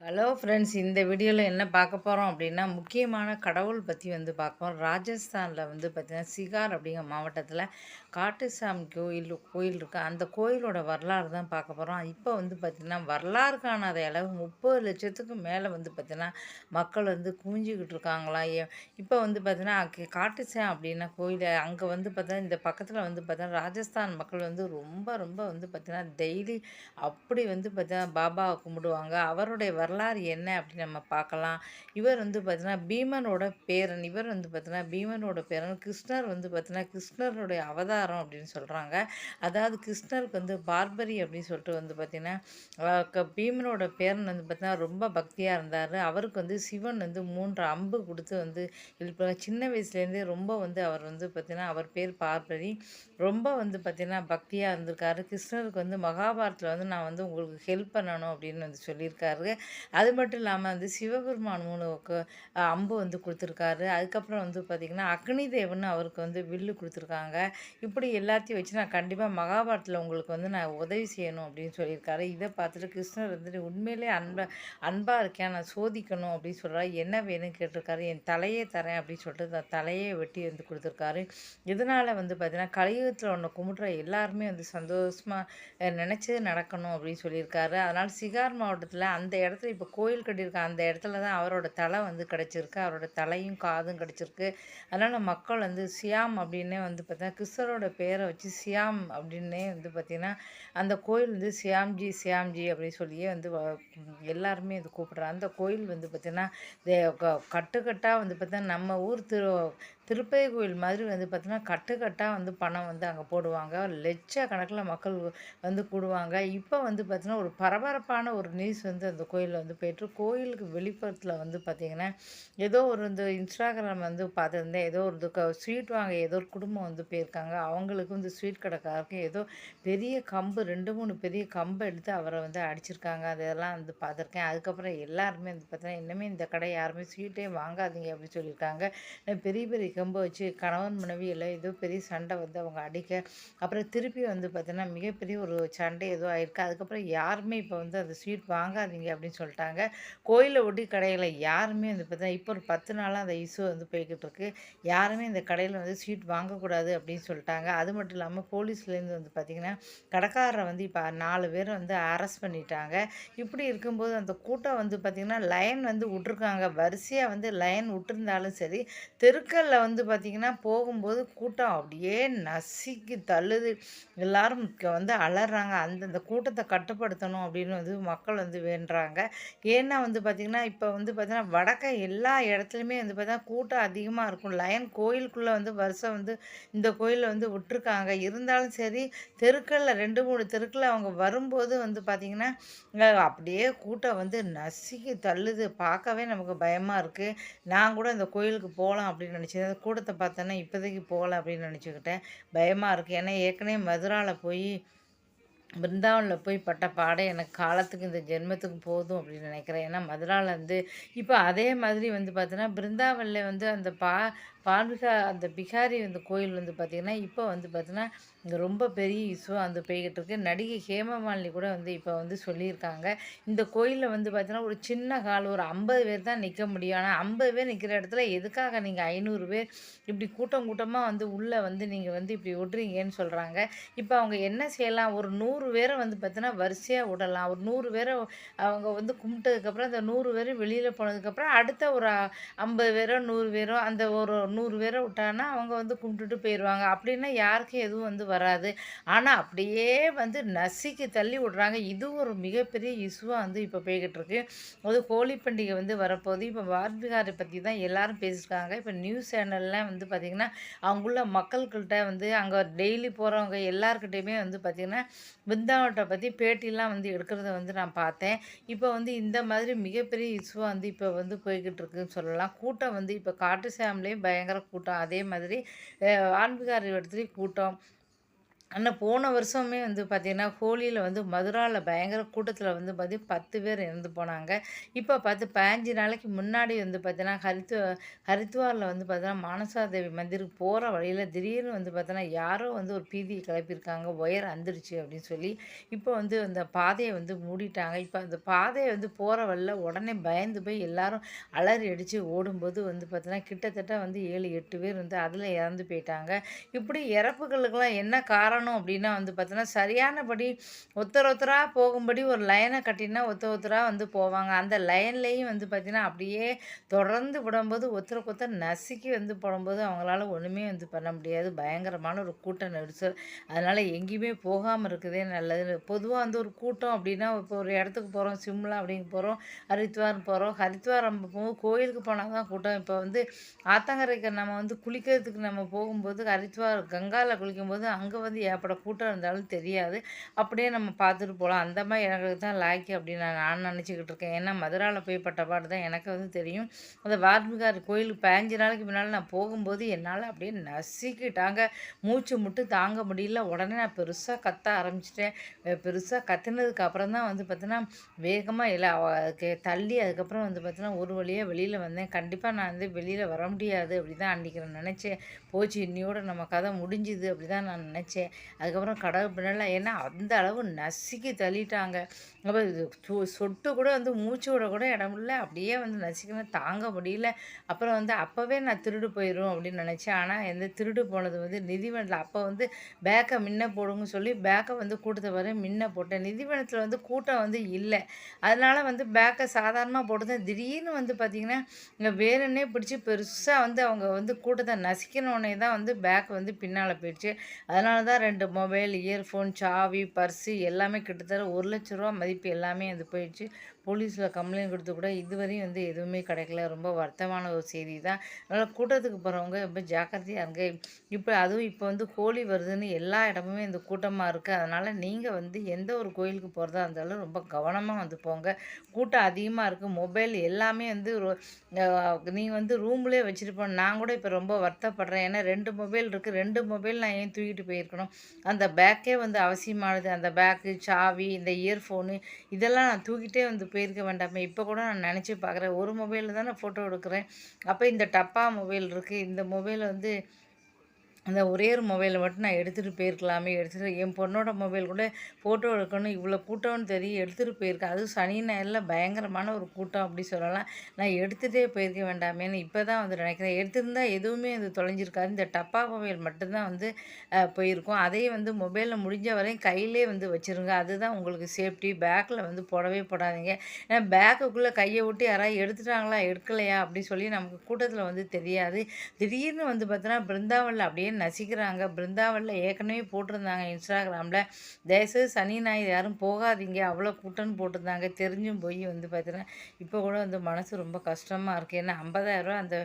Hello friends, இந்த வீடியோவில் என்ன பார்க்க போகிறோம் அப்படின்னா, முக்கியமான கடவுள் பற்றி பார்க்க போகிறோம். ராஜஸ்தானில் பார்த்தீங்கன்னா, சிகார் அப்படிங்கிற மாவட்டத்தில் காட்டுசாமி கோயில் இருக்குது. அந்த கோயிலோட வரலாறு தான் பார்க்க போகிறோம். இப்போ பார்த்திங்கன்னா, வரலாறு காணாத அளவு 30,00,000க்கு மேலே பார்த்திங்கன்னா, மக்கள் குவிஞ்சிக்கிட்டு இருக்காங்களாம். இப்போ பார்த்திங்கன்னா, காட்டுசாமி அப்படின்னா கோயில் அங்கே பார்த்தீங்கன்னா, இந்த பக்கத்தில் பார்த்தீங்கன்னா, ராஜஸ்தான் மக்கள் ரொம்ப ரொம்ப பார்த்திங்கன்னா, டெய்லி அப்படி பார்த்தீங்கன்னா, பாபாவை கும்பிடுவாங்க. அவருடைய வரலாறு என்ன அப்படின்னு நம்ம பார்க்கலாம். இவர் பார்த்தீங்கன்னா, பீமனோட பேரன். இவர் பார்த்தீங்கன்னா, பீமனோட பேரன். கிருஷ்ணர் பார்த்தீங்கன்னா, கிருஷ்ணருடைய அவதாரம் அப்படின்னு சொல்கிறாங்க. அதாவது கிருஷ்ணருக்கு பார்பரி அப்படின்னு சொல்லிட்டு பார்த்தீங்கன்னா, பீமனோட பேரன் பார்த்தீங்கன்னா, ரொம்ப பக்தியாக இருந்தார். அவருக்கு சிவன் 3 அம்பு கொடுத்து எழுப்புறாங்க. சின்ன வயசுலேருந்தே ரொம்ப அவர் பார்த்தீங்கன்னா, அவர் பேர் பார்பரி. ரொம்ப பார்த்தீங்கன்னா, பக்தியாக இருந்திருக்காரு. கிருஷ்ணருக்கு மகாபாரதத்தில் நான் உங்களுக்கு ஹெல்ப் பண்ணணும் அப்படின்னு சொல்லியிருக்காரு. அது மட்டும் இல்லாமல் சிவபெருமான் மூணுக்கு அம்பு கொடுத்துருக்காரு. அதுக்கப்புறம் பார்த்திங்கன்னா, அக்னி தேவன் அவருக்கு வில்லு கொடுத்துருக்காங்க. இப்படி எல்லாத்தையும் வச்சு நான் கண்டிப்பாக மகாபாரதத்தில் உங்களுக்கு நான் உதவி செய்யணும் அப்படின்னு சொல்லியிருக்காரு. இதை பார்த்துட்டு கிருஷ்ணர் உண்மையிலே அன்பாக இருக்கேன், நான் சோதிக்கணும் அப்படின்னு சொல்கிறாரு. என்ன வேணும்னு கேட்டிருக்காரு. என் தலையே தரேன் அப்படின்னு சொல்லிட்டு தலையே வெட்டி கொடுத்துருக்காரு. இதனால் பார்த்தீங்கன்னா, கலியுகத்தில் ஒன்று கும்பிட்ற எல்லாருமே சந்தோஷமாக நினச்சது நடக்கணும் அப்படின்னு சொல்லியிருக்காரு. அதனால் சிகார் மாவட்டத்தில் அந்த இடத்துல இப்போ கோயில் கட்டியிருக்க அந்த இடத்துல தான் அவரோட தலை கிடச்சிருக்கு. அவரோட தலையும் காதும் கிடச்சிருக்கு. அதனால் மக்கள் சியாம் அப்படின்னே பார்த்தீங்கன்னா, கிருஷ்ணரோட பேரை வச்சு சியாம் அப்படின்னே பார்த்திங்கன்னா, அந்த கோயில் சியாம்ஜி சியாம்ஜி அப்படின்னு சொல்லியே எல்லாருமே கூப்பிட்றாங்க. அந்த கோயில் பார்த்திங்கன்னா, கட்டுக்கட்டாக பார்த்தீங்கன்னா, நம்ம ஊர் திருப்பதி கோயில் மாதிரி பார்த்தீங்கன்னா, கட்டுக்கட்டாக பணம் அங்கே போடுவாங்க. லட்சக்கணக்கில் மக்கள் கூடுவாங்க. இப்போ பார்த்தீங்கன்னா, ஒரு பரபரப்பான ஒரு நியூஸ் அந்த கோயிலில் போயிட்டு கோயிலுக்கு வெளிப்புறத்தில் பார்த்தீங்கன்னா, ஏதோ ஒரு இன்ஸ்டாகிராம் பார்த்துருந்தேன். ஏதோ ஒரு ஸ்வீட் வாங்க ஏதோ ஒரு குடும்பம் போயிருக்காங்க. அவங்களுக்கு ஸ்வீட் கடைக்காரருக்கு ஏதோ பெரிய கம்பு 2, 3 பெரிய கம்பை எடுத்து அவரை அடிச்சிருக்காங்க. அதெல்லாம் பார்த்துருக்கேன். அதுக்கப்புறம் எல்லாருமே பார்த்தீங்கன்னா, இன்னுமே இந்த கடை யாருமே ஸ்வீட்டே வாங்காதீங்க அப்படின்னு சொல்லியிருக்காங்க. பெரிய பெரிய கம்பை வச்சு கணவன் மனைவி எல்லாம் ஏதோ பெரிய சண்டை அவங்க அடிக்க, அப்புறம் திருப்பி பார்த்தீங்கன்னா, மிகப்பெரிய ஒரு சண்டை ஏதோ ஆயிருக்கு. அதுக்கப்புறம் யாருமே இப்போ அந்த ஸ்வீட் வாங்காதீங்க அப்படின்னு சொல்லிட்டாங்க. கோயிலை ஒட்டி கடையில் யாருமே பார்த்தீங்கன்னா, இப்போ ஒரு 10 நாளாக அந்த இஷ்யூ போய்கிட்டு இருக்கு. யாருமே இந்த கடையில் ஸ்வீட் வாங்கக்கூடாது அப்படின்னு சொல்லிட்டாங்க. அது மட்டும் இல்லாமல் போலீஸ்லேருந்து பார்த்தீங்கன்னா, கடைக்காரரை இப்போ 4 பேர் அரெஸ்ட் பண்ணிட்டாங்க. இப்படி இருக்கும்போது அந்த கூட்டம் பார்த்திங்கன்னா, லைன் விட்ருக்காங்க. வரிசையாக லைன் விட்டுருந்தாலும் சரி, தெருக்கல்ல பார்த்திங்கன்னா, போகும்போது கூட்டம் அப்படியே நசுக்கி தள்ளுது. எல்லாரும் அலறாங்க. அந்த கூட்டத்தை கட்டுப்படுத்தணும் அப்படின்னு மக்கள் வேண்டுறாங்க. ஏன்னா பார்த்திங்கன்னா, இப்போ பார்த்திங்கன்னா, வடக்க எல்லா இடத்துலையுமே பார்த்திங்கன்னா, கூட்டம் அதிகமாக இருக்கும். லைன் கோயிலுக்குள்ளே வருஷம் இந்த கோயிலில் விட்டுருக்காங்க. இருந்தாலும் சரி, தெருக்கல்ல 2, 3 தெருக்களில் அவங்க வரும்போது பார்த்திங்கன்னா, அப்படியே கூட்டம் நசுக்கி தள்ளுது. பார்க்கவே நமக்கு பயமாக இருக்குது. நான் கூட இந்த கோயிலுக்கு போகலாம் அப்படின்னு நினச்சேன். கூட்டத்தை பார்த்தோன்னா இப்போதைக்கு போகல அப்படின்னு நினச்சிக்கிட்டேன். பயமாக இருக்குது. ஏன்னா ஏற்கனவே மதுராவில் போய் பிருந்தாவனில் போய் பட்ட பாடை எனக்கு காலத்துக்கு இந்த ஜென்மத்துக்கு போதும் அப்படின்னு நினைக்கிறேன். ஏன்னா மதுராவில் இப்போ அதே மாதிரி பார்த்தீங்கன்னா, பிருந்தாவனில் அந்த அந்த பிகாரி கோயில் பார்த்திங்கன்னா, இப்போ பார்த்திங்கன்னா, இங்கே ரொம்ப பெரிய இஷ்யூ போய்கிட்டு இருக்கு. நடிகை ஹேமமாலினி கூட இப்போ சொல்லியிருக்காங்க. இந்த கோயிலில் பார்த்தீங்கன்னா, ஒரு சின்ன ஹால் ஒரு 50 பேர் தான் நிற்க முடியும். ஆனால் 50 பேர் நிற்கிற இடத்துல எதுக்காக நீங்கள் 500 பேர் இப்படி கூட்டம் கூட்டமாக உள்ளே நீங்கள் இப்படி விட்றீங்கன்னு சொல்கிறாங்க. இப்போ அவங்க என்ன செய்யலாம்? ஒரு 100 பேரை பார்த்தீங்கன்னா, வரிசையாக விடலாம். ஒரு 100 பேரை அவங்க கும்பிட்டதுக்கப்புறம் அந்த 100 பேரும் வெளியில் போனதுக்கப்புறம் அடுத்த ஒரு 50 பேரோ 100 பேரோ அந்த ஒரு 100 பேரை விட்டாங்கன்னா அவங்க கும்பிட்டுட்டு போயிடுவாங்க. அப்படின்னா யாருக்கும் எதுவும் வராது. ஆனால் அப்படியே நசுக்கி தள்ளி விடுறாங்க. இது ஒரு மிகப்பெரிய இஷ்யூவாக இப்போ போய்கிட்டு இருக்கு. அது ஹோலி பண்டிகை வரப்போகுது. இப்போ பார்பிகாரை பற்றி தான் எல்லாரும் பேசியிருக்காங்க. இப்போ நியூஸ் சேனல்லாம் பார்த்திங்கன்னா, அவங்குள்ள மக்கள்கிட்ட அங்கே டெய்லி போகிறவங்க எல்லாருக்கிட்டையுமே பார்த்திங்கன்னா, பிருந்தாவனத்தை பற்றி பேட்டிலாம் எடுக்கிறத நான் பார்த்தேன். இப்போ இந்த மாதிரி மிகப்பெரிய இஷ்யூவாக இப்போ போய்கிட்டு இருக்குன்னு சொல்லலாம். கூட்டம் இப்போ காட்டு சேம்லேயும் பயங்கர கூட்டம். அதே மாதிரி ஆன்மீகார் இடத்துலையும் கூட்டம். ஆனா, போன வருஷமே வந்து பார்த்தீங்கன்னா, ஹோலியில வந்து மதுரால பயங்கர கூட்டத்தில வந்து 10 பேர் இறந்து போனாங்க. இப்ப 15 நாளைக்கு முன்னாடி வந்து பார்த்தீங்கன்னா, ஹரித்வார்ல வந்து பார்த்தீங்கன்னா, மானசா தேவி மந்திருக்கு போற வழியில திடீர்னு வந்து பார்த்தீங்கன்னா, யாரோ வந்து ஒரு பீதிய கிளப்பியிருக்காங்க. ஒயர் அந்துருச்சு அப்படின்னு சொல்லி. இப்போ வந்து அந்த பாதைய வந்து மூடிட்டாங்க. இப்ப அந்த பாதைய வந்து போற வழில உடனே பயந்து போய் எல்லாரும் அலறி அடிச்சு ஓடும்போது வந்து பார்த்தீங்கன்னா, கிட்டத்தட்ட வந்து 7, 8 பேர் வந்து அதில இறந்து போயிட்டாங்க. இப்படி இறப்புகளுக்கெல்லாம் என்ன காரணம் அப்படின்னா வந்து பார்த்தீங்கன்னா, சரியானபடி ஒருத்தரா போகும்படி ஒரு லைன கட்டினா ஒருத்தரா வந்து போவாங்க. அந்த லைன்லேயும் வந்து பார்த்தீங்கன்னா, அப்படியே தொடர்ந்து விடும்போது ஒருத்தருக்கு ஒருத்தர் நசுக்கி வந்து போடும்போது அவங்களால ஒண்ணுமே வந்து பண்ண முடியாது. பயங்கரமான ஒரு கூட்ட நெரிசல். அதனால எங்கேயுமே போகாம இருக்கிறதே நல்லது. பொதுவா வந்து ஒரு கூட்டம் அப்படின்னா, இப்போ ஒரு இடத்துக்கு போறோம், சிம்லா அப்படிங்க போறோம், ஹரித்வார் போறோம். ஹரித்வார் நம்ம கோயிலுக்கு போனா தான் கூட்டம். இப்போ வந்து ஆத்தங்கரைக்கு நம்ம வந்து குளிக்கிறதுக்கு நம்ம போகும்போது ஹரித்வார் கங்கால குளிக்கும்போது அங்கே வந்து ஏகப்பட்ட கூட்டம் இருந்தாலும் தெரியாது. அப்படியே நம்ம பார்த்துட்டு போலாம். அந்த மாரி இடங்களுக்கு தான் லாய்க்கு அப்படின்னு நான் நினச்சிக்கிட்டு இருக்கேன். ஏன்னா மதுரால போய் பட்ட பாடு தான் எனக்கு வந்து தெரியும். அந்த வால்மீகார் கோயிலுக்கு 15 நாளைக்கு முன்னால நான் போகும்போது என்னால அப்படியே நசுக்கிட்டாங்க. மூச்சு முட்டு தாங்க முடியல. உடனே நான் பெருசா கத்த ஆரம்பிச்சுட்டேன். பெருசா கத்துனதுக்கு அப்புறம் தான் வந்து பார்த்தீங்கன்னா, வேகமா அதுக்கு தள்ளி அதுக்கப்புறம் வந்து பார்த்தீங்கன்னா, ஒரு வழியா வெளியில வந்தேன். கண்டிப்பா நான் வந்து வெளியில வர முடியாது அப்படி தான் அன்னைக்கு நான் நினச்சேன். போச்சு இன்னியோட நம்ம கதை முடிஞ்சுது அப்படி தான் நான் நினச்சேன். அதுக்கப்புறம் கடவுள் பின்னால ஏன்னா அந்த அளவு நசுக்கி தள்ளிட்டாங்க. அப்ப இது சொட்டு கூட வந்து மூச்சு விட கூட இடம் இல்ல. அப்படியே வந்து நசுக்கினா தாங்க முடியல. அப்புறம் வந்து அப்பவே நான் திருடு போயிரும் அப்படின்னு நினச்சேன். ஆனா எந்த திருடு போனது வந்து நிதிவனத்தில அப்போ வந்து பேக்க முன்ன போடுங்கன்னு சொல்லி பேக்க வந்து கூட்டத்த வர முன்ன போட்டேன். நிதிவனத்தில வந்து கூட்டம் வந்து இல்ல. அதனால வந்து பேக்க சாதாரணமா போட்டுதான் திடீர்னு வந்து பார்த்தீங்கன்னா, இங்க வேணுன்னே பிடிச்சு பெருசா வந்து அவங்க வந்து கூட்டத்த நசுக்கினோனே தான் வந்து பேக் வந்து பின்னால போயிடுச்சு. அதனால தான் 2 மொபைல், இயர்ஃபோன், சாவி, பர்ஸு எல்லாமே கிட்டத்தட்ட ரூ. 1,00,000 மதிப்பு எல்லாமே அது போயிடுச்சு. போலீஸ்ல கம்ப்ளைண்ட் கொடுத்து கூட இதுவரையும் வந்து எதுவுமே கிடைக்கல. ரொம்ப வருத்தமான ஒரு செய்தி தான். அதனால கூட்டத்துக்கு போறவங்க ரொம்ப ஜாக்கிரதையா இருங்க. அதுவும் இப்போ வந்து ஹோலி வருதுன்னு எல்லா இடமுமே இந்த கூட்டமா இருக்கு. அதனால நீங்க வந்து எந்த ஒரு கோயிலுக்கு போறதா இருந்தாலும் ரொம்ப கவனமா வந்து போங்க. கூட்டம் அதிகமா இருக்கு. மொபைல் எல்லாமே வந்து நீங்க வந்து ரூம்லயே வச்சுட்டு போணும். நான் கூட இப்போ ரொம்ப வருத்தப்படுறேன். ஏன்னா 2 மொபைல் இருக்கு. 2 மொபைல் நான் ஏன் தூக்கிட்டு போயிருக்கணும்? அந்த பேக்கே வந்து அவசியமானது. அந்த பேக்கு, சாவி, இந்த இயர்ஃபோனு இதெல்லாம் நான் தூக்கிட்டே வந்து போயிருக்க வேண்டாமே! இப்போ கூட நான் நெனச்சு பார்க்குறேன். ஒரு மொபைல்ல தானே ஃபோட்டோ எடுக்கிறேன். அப்ப இந்த டப்பா மொபைல் இருக்கு. இந்த மொபைல் வந்து அந்த ஒரே ஒரு மொபைல மட்டும் நான் எடுத்துகிட்டு போயிருக்கலாமே! என் பொண்ணோட மொபைல் கூட ஃபோட்டோ எடுக்கணும். இவ்வளோ கூட்டம்னு தெரியும் எடுத்துகிட்டு போயிருக்கேன். அதுவும் சனி, ஞாயிறுல பயங்கரமான ஒரு கூட்டம் அப்படி சொல்லலாம். நான் எடுத்துகிட்டே போயிருக்க வேண்டாமேன்னு இப்ப தான் வந்து நினைக்கிறேன். எடுத்திருந்தா எதுவுமே அது தொலைஞ்சிருக்காது. இந்த டப்பா மொபைல் மட்டும் தான் வந்து போயிருக்கும். அதையும் வந்து மொபைல்ல முடிஞ்ச வரையும் கையிலேயே வந்து வச்சுருங்க. அதுதான் உங்களுக்கு சேஃப்டி. பேக்ல வந்து போடவே போடாதீங்க. ஏன்னா பேக்குக்குள்ள கைய விட்டு யாராவது எடுத்துட்டாங்களா, எடுக்கலையா அப்படி சொல்லி நமக்கு கூட்டத்தில வந்து தெரியாது. திடீர்னு வந்து பார்த்தோன்னா, பிருந்தாவன்ல அப்படியே நசிக்கிறாங்க. பிருந்தாவன்ல ஏற்கனவே போட்டிருந்தாங்க இன்ஸ்டாகிராம்ல. தயவுசெய்து சனி, ஞாயிறு யாரும் போகாதீங்க. அவ்வளோ கூட்டம்னு போட்டிருந்தாங்க. தெரிஞ்சும் போய் வந்து பார்த்தீங்கன்னா, இப்போ கூட வந்து மனசு ரொம்ப கஷ்டமா இருக்கு. ஏன்னா ரூ. 50,000 அந்த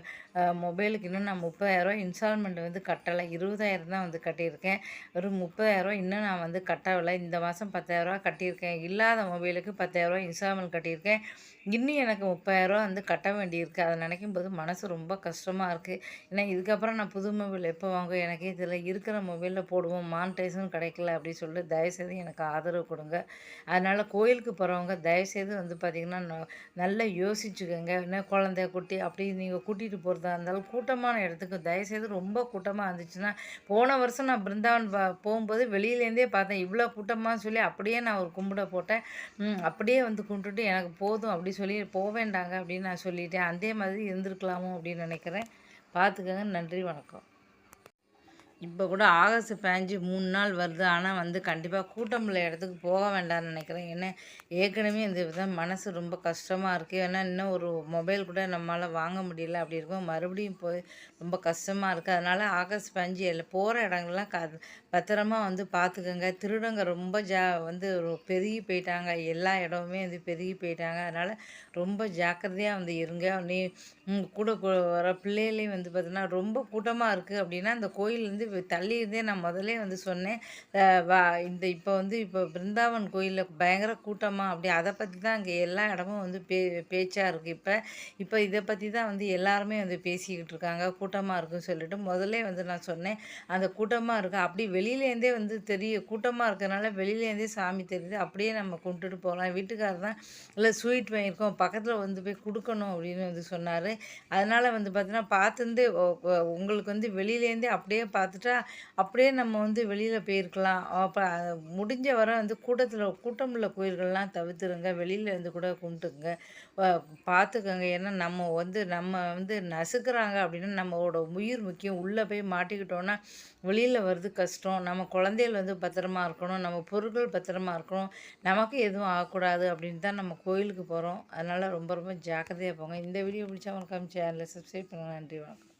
மொபைலுக்கு இன்னும் நான் ரூ. 30,000 இன்ஸ்டால்மெண்ட் வந்து கட்டல. 20,000 தான் வந்து கட்டியிருக்கேன். வெறும் ரூ. 30,000 இன்னும் நான் வந்து கட்டவில்லை. இந்த மாதம் ரூ. 10,000 கட்டியிருக்கேன். இல்லாத மொபைலுக்கு ரூ. 10,000 இன்ஸ்டால்மெண்ட் கட்டியிருக்கேன். இன்னும் எனக்கு ரூ. 30,000 வந்து கட்ட வேண்டியிருக்கு. அத நினைக்கும்போது மனசு ரொம்ப கஷ்டமா இருக்கு. ஏன்னா இதுக்கப்புறம் நான் புது மொபைல் எப்போ வாங்குவேன் எனக்கே தெரியல. இருக்கிற மொபைல்ல போடுவோம். மானிட்டைஸும் கிடைக்கல அப்படின்னு சொல்லிட்டு தயவுசெய்து எனக்கு ஆதரவு கொடுங்க. அதனால கோயிலுக்கு போறவங்க தயவுசெய்து வந்து பார்த்தீங்கன்னா, நல்லா யோசிச்சுக்கோங்க. என்ன குழந்தை, குட்டி அப்படி நீங்க கூட்டிட்டு போறதா இருந்தாலும் கூட்டமான இடத்துக்கு தயவுசெய்து ரொம்ப கூட்டமா இருந்துச்சுன்னா, போன வருஷம் நான் பிருந்தாவன் போகும்போது வெளியிலேருந்தே பார்த்தேன். இவ்வளோ கூட்டமான்னு சொல்லி அப்படியே நான் ஒரு கும்பிட போட்டேன். அப்படியே வந்து கும்பிட்டுட்டு எனக்கு போதும் அப்படி சொல்லி வேண்டாங்க அப்படின்னு நான் சொல்லிட்டேன். அதே மாதிரி இருந்திருக்கலாமோ அப்படின்னு நினைக்கிறேன். பார்த்துக்கங்க. நன்றி, வணக்கம். இப்போ கூட ஆகஸ்ட் 15 3 நாள் வருது. ஆனா வந்து கண்டிப்பா கூட்டம் உள்ள இடத்துக்கு போக வேண்டாம்னு நினைக்கிறேன். ஏன்னா, ஏற்கனவே இந்த விதம் மனசு ரொம்ப கஷ்டமா இருக்கு. ஏன்னா, இன்னும் ஒரு மொபைல் கூட நம்மளால வாங்க முடியல. அப்படி இருக்கும் மறுபடியும் போய் ரொம்ப கஷ்டமா இருக்கு. அதனால ஆகஸ்ட் 15 போற இடங்கள்லாம் பத்திரமா வந்து பார்த்துக்கங்க. திருடங்க ரொம்ப வந்து பெருகி போயிட்டாங்க. எல்லா இடமுமே வந்து பெருகி போயிட்டாங்க. அதனால ரொம்ப ஜாக்கிரதையா வந்து இருங்க. கூட வர பிள்ளைகளையும் வந்து பார்த்தீங்கன்னா, ரொம்ப கூட்டமா இருக்கு அப்படின்னா, அந்த கோயில்லேருந்து தள்ளி இருந்தே நான் முதலே வந்து சொன்னேன். வா இந்த இப்போ பிருந்தாவன் கோயில்ல பயங்கர கூட்டமா அப்படி அத பத்தி தான் அங்க எல்லா இடமும் வந்து பேச்சா இருக்கு இப்ப. இப்ப இத பத்தி தான் வந்து எல்லாருமே வந்து பேசிக்கிட்டு இருக்காங்க. கூட்டமா இருக்குன்னு சொல்லிட்டு முதல்லே வந்து நான் சொன்னேன். அந்த கூட்டமா இருக்கு. அப்படி வெளியிலேருந்தே வந்து கூட்டமா இருக்கனால வெளியிலேருந்தே சாமி தெரியுது. அப்படியே நம்ம கும்பிட்டுட்டு போலாம். வீட்டுக்காரர் தான் இல்ல ஸ்வீட் வாங்கியிருக்கோம். பக்கத்துல வந்து போய் குடுக்கணும் அப்படின்னு வந்து சொன்னாரு. அதனால வந்து பார்த்தீங்கன்னா, பார்த்துருந்தே ஒ ஒ உங்களுக்கு வந்து வெளியிலேருந்தே அப்படியே பார்த்துட்டா, அப்படியே நம்ம வந்து வெளியில போயிருக்கலாம். அப்ப முடிஞ்ச வரை வந்து கூட்டம் உள்ள கோயில்கள்லாம் தவிர்த்துருங்க. வெளியில இருந்து கூட கும்பிட்டுக்கங்க. அ பார்த்துக்கங்க. ஏன்னா நம்ம வந்து நசுக்குறாங்க அப்படின்னா, நம்மளோட உயிர் முக்கியம். உள்ள போய் மாட்டிக்கிட்டோம்னா, வெளியில வர்றது கஷ்டம். நம்ம குழந்தைகள் வந்து பத்திரமா இருக்கணும். நம்ம பொருட்கள் பத்திரமா இருக்கணும். நமக்கு எதுவும் ஆகக்கூடாது அப்படின்னு தான் நம்ம கோயிலுக்கு போறோம். அதனால ரொம்ப ரொம்ப ஜாக்கிரதையா போங்க. இந்த வீடியோ பிடிச்சா மறக்காம சேனல சப்ஸ்கிரைப் பண்ணுங்க. நன்றி, வணக்கம்.